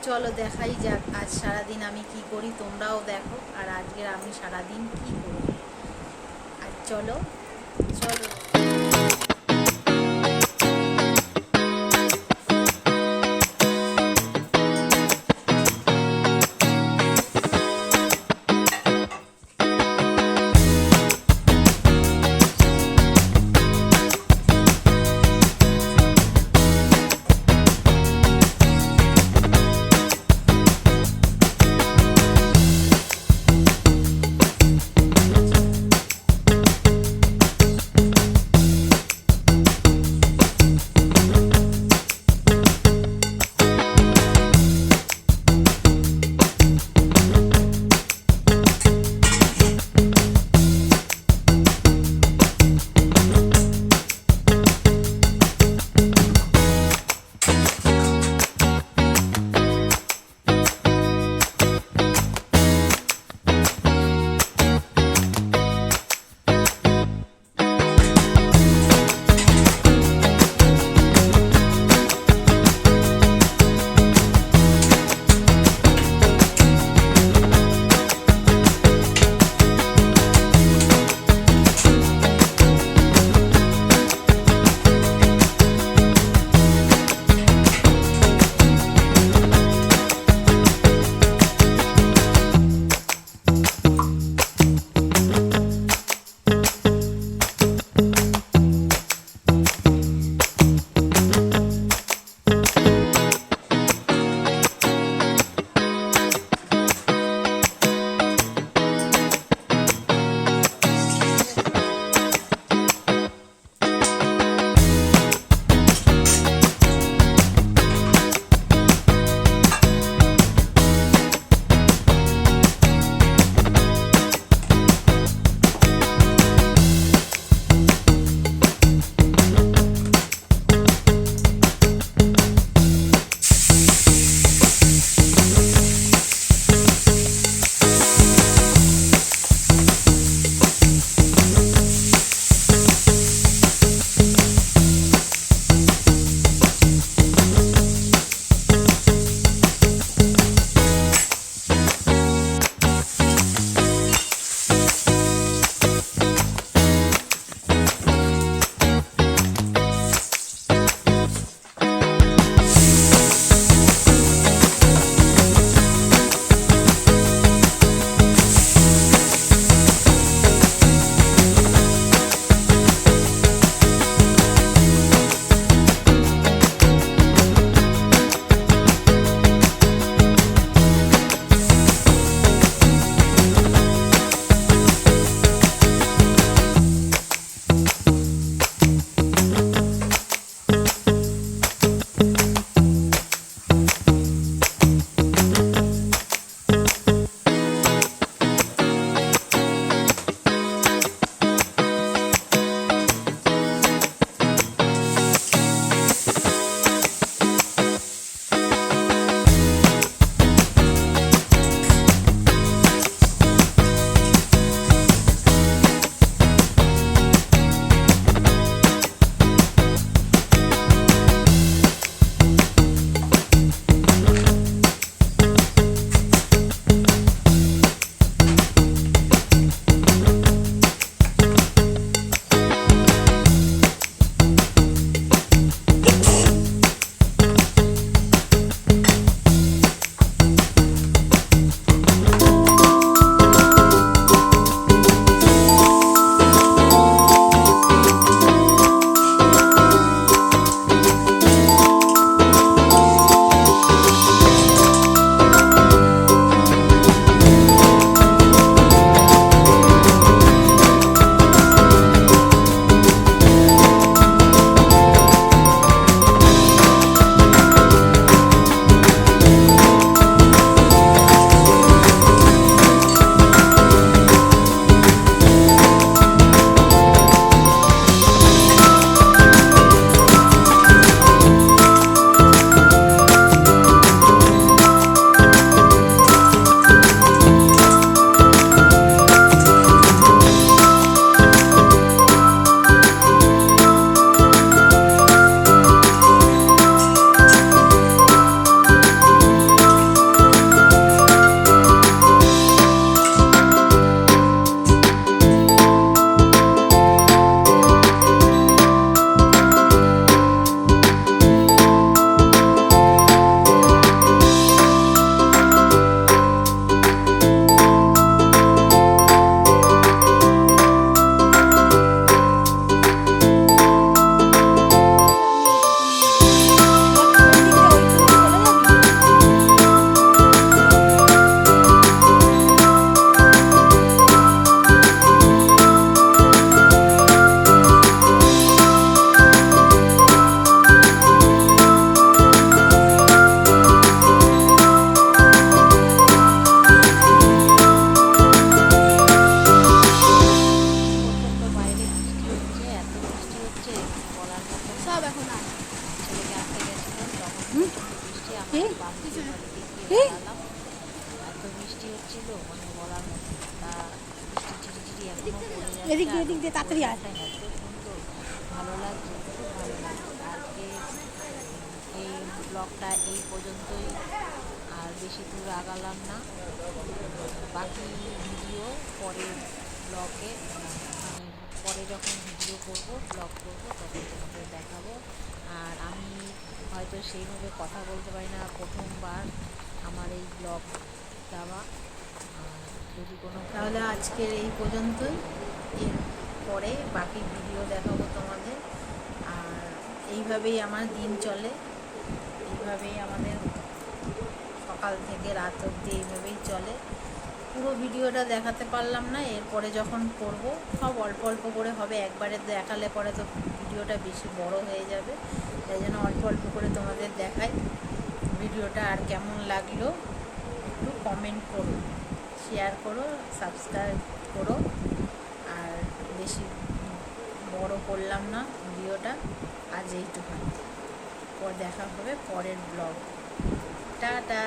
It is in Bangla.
চলো দেখাই যাক আজ সারাদিন আমি কি করি, তোমরাও দেখো। আর আজকের আমি সারাদিন কি করি, আর চলো চলো। মাসির বাড়িতে গিয়ে দাঁড়ালাম। এত বৃষ্টি হচ্ছিল মানে বলার মতো। তা বৃষ্টি ঝিরিঝিরি এখনো পড়ে যাচ্ছে আর ওয়েদারটা এত সুন্দর, ভালো লাগছে, খুব ভালো লাগছে। আজকে এই ব্লগটা এই পর্যন্তই, আর বেশি দূর আগালাম না। বাকি ভিডিও পরের ব্লগে, মানে পরে যখন ভিডিও করব, ব্লগ করব, তখন তোমাদের দেখাবো। আর আমি হয়তো সেইভাবে কথা বলতে পারি না, প্রথমবার আমার এই ব্লগ দেওয়া। আর যদি কোনো তাহলে আজকের এই পর্যন্তই, এর পরে বাকি ভিডিও দেখাবো তোমাদের। আর এইভাবেই আমার দিন চলে, এইভাবেই আমাদের সকাল থেকে রাত অবধি এইভাবেই চলে। পুরো ভিডিওটা দেখাতে পারলাম না, এরপরে যখন করব সব অল্প অল্প করে হবে, একবারে দেখালে পরে তো ভিডিওটা বেশি বড় হয়ে যাবে। তাই জন্য অল্প অল্প করে তোমাদের দেখাই। ভিডিওটা আর কেমন লাগলো একটু কমেন্ট করো, শেয়ার করো, সাবস্ক্রাইব করো। আর বেশি বড় করলাম না ভিডিওটা, আজ এইটুখানি। পর দেখা হবে পরের ব্লগ। টাটা।